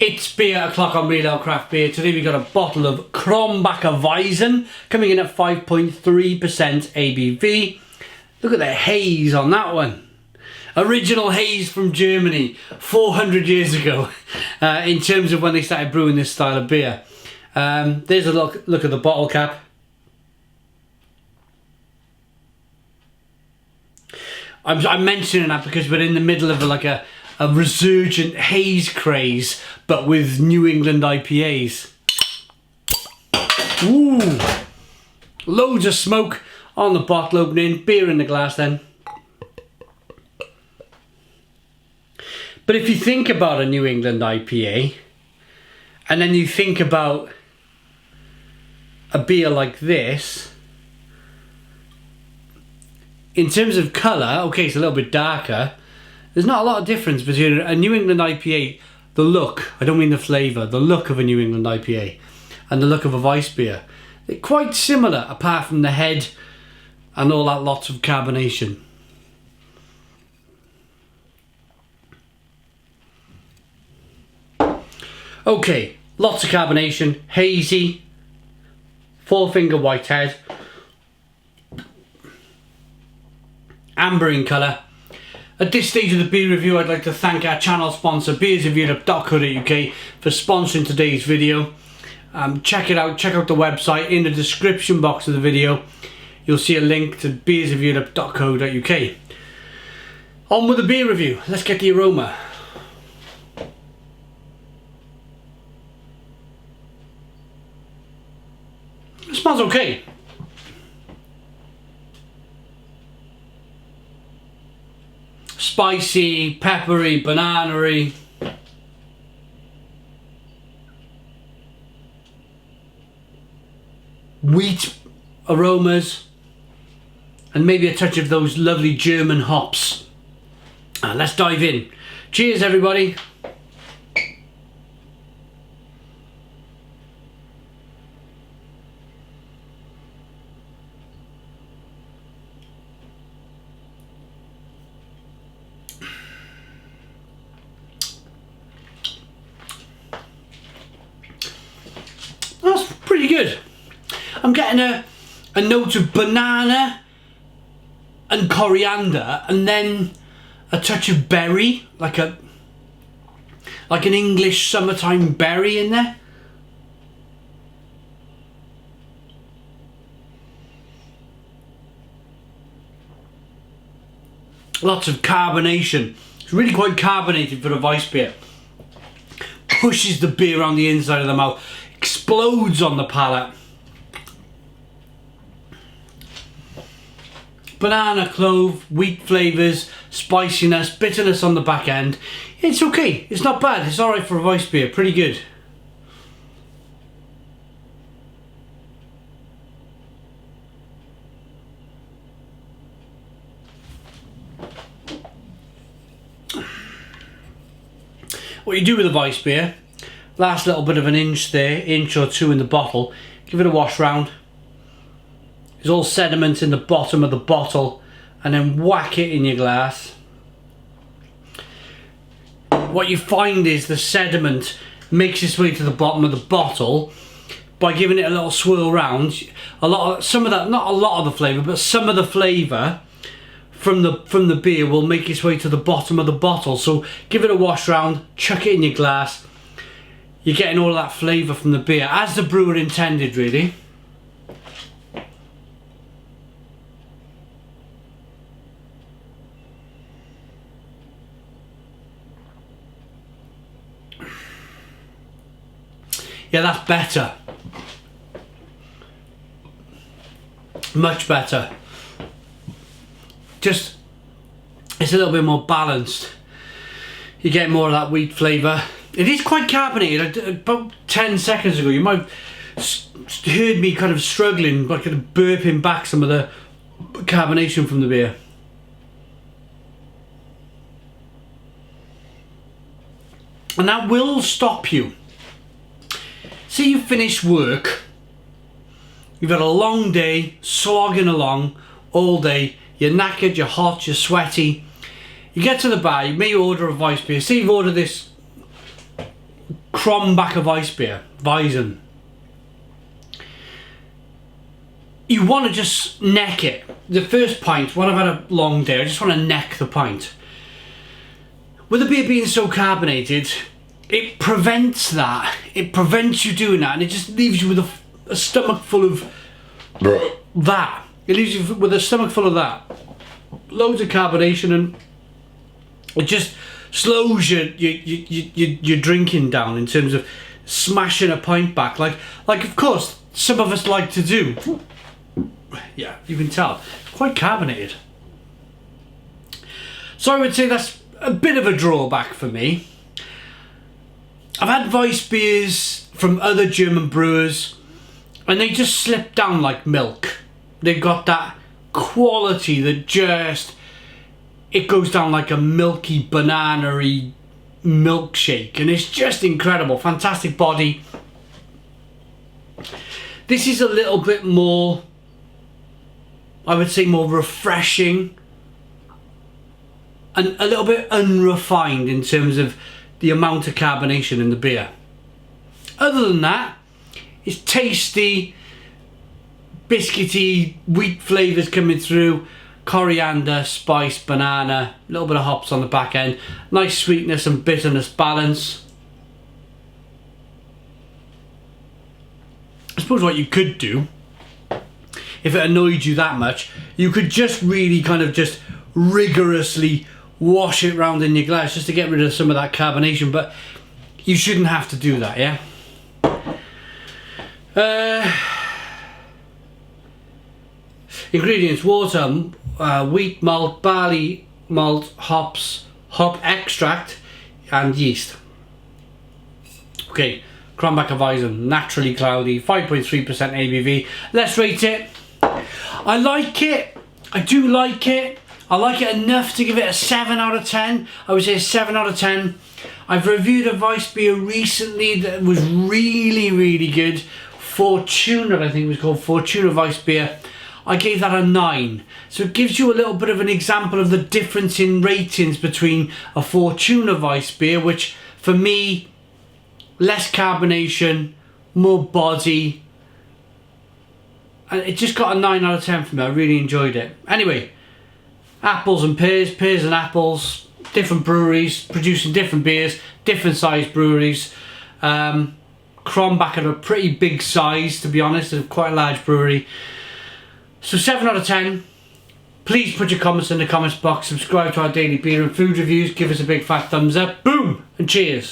It's beer o'clock on Real Ale Craft Beer. Today we got a bottle of Krombacher Weizen coming in at 5.3% ABV. Look at the haze on that one. Original haze from Germany 400 years ago in terms of when they started brewing this style of beer. There's a look at the bottle cap. I'm mentioning that because we're in the middle of a resurgent haze craze, but with New England IPAs. Ooh, loads of smoke on the bottle opening, beer in the glass then. But if you think about a New England IPA, and then you think about a beer like this, in terms of colour, okay, it's a little bit darker. There's not a lot of difference between a New England IPA, the look, I don't mean the flavour, the look of a New England IPA and the look of a Weiss beer. They're quite similar apart from the head and all that lots of carbonation. Okay, lots of carbonation, hazy, four-finger white head, amber in colour. At this stage of the beer review, I'd like to thank our channel sponsor, beersofeurope.co.uk, for sponsoring today's video. Check it out, check out the website. In the description box of the video, you'll see a link to beersofeurope.co.uk. On with the beer review, let's get the aroma. It smells okay. Spicy, peppery, banana-y. Wheat aromas. And maybe a touch of those lovely German hops. Let's dive in. Cheers, everybody. That's pretty good. I'm getting a note of banana and coriander, and then a touch of berry, like an English summertime berry in there. Lots of carbonation. It's really quite carbonated for a Weiss beer. Pushes the beer on the inside of the mouth. Explodes on the palate. Banana, clove, wheat flavours, spiciness, bitterness on the back end. It's okay, it's not bad, it's alright for a Weiss beer, pretty good. What you do with a Weiss beer, last little bit of an inch there, inch or two in the bottle, give it a wash round. There's all sediment in the bottom of the bottle, and then whack it in your glass. What you find is the sediment makes its way to the bottom of the bottle by giving it a little swirl round. Some of that, not a lot of the flavour, but some of the flavour from the beer will make its way to the bottom of the bottle. So give it a wash round, chuck it in your glass. You're getting all that flavour from the beer, as the brewer intended, really. Yeah, that's better. Much better. Just, it's a little bit more balanced. You get more of that wheat flavour. It is quite carbonated. About 10 seconds ago, you might have heard me kind of struggling, but kind of burping back some of the carbonation from the beer. And that will stop you. Say you finish work, you've had a long day, slogging along all day, you're knackered, you're hot, you're sweaty, You get to the bar, you may order a Weiss beer. Say you've ordered this Krombacher Weizen. You want to just neck it. The first pint, when I've had a long day, I just want to neck the pint. With the beer being so carbonated, it prevents that. It prevents you doing that, and it just leaves you with a stomach full of that. It leaves you with a stomach full of that. Loads of carbonation, and it just slows your drinking down in terms of smashing a pint back. Like of course, some of us like to do. Yeah, you can tell. Quite carbonated. So I would say that's a bit of a drawback for me. I've had Weiss beers from other German brewers, and they just slip down like milk. They've got that quality that just, it goes down like a milky, banana-y milkshake, and it's just incredible. Fantastic body. This is a little bit more, I would say, more refreshing and a little bit unrefined in terms of the amount of carbonation in the beer. Other than that, it's tasty, biscuity, wheat flavours coming through, coriander, spice, banana, a little bit of hops on the back end, nice sweetness and bitterness balance. I suppose what you could do, if it annoyed you that much, you could just really kind of just rigorously wash it round in your glass just to get rid of some of that carbonation, but you shouldn't have to do that, yeah? Ingredients: water, wheat malt, barley malt, hops, hop extract, and yeast. Okay, Krombacher Weizen, naturally cloudy, 5.3% ABV. Let's rate it. I like it. I do like it. I like it enough to give it a 7 out of 10. I would say a 7 out of 10. I've reviewed a Weiss beer recently that was really, really good. Fortuna, I think it was called, Fortuna Weiss beer. I gave that a 9. So it gives you a little bit of an example of the difference in ratings between a Fortuna Weiss beer, which for me, less carbonation, more body. And it just got a 9 out of 10 for me. I really enjoyed it. Anyway, apples and pears, pears and apples, different breweries producing different beers, different sized breweries. Krombacher are a pretty big size, to be honest. They're quite a large brewery. So 7 out of 10. Please put your comments in the comments box. Subscribe to our daily beer and food reviews. Give us a big fat thumbs up. Boom! And cheers.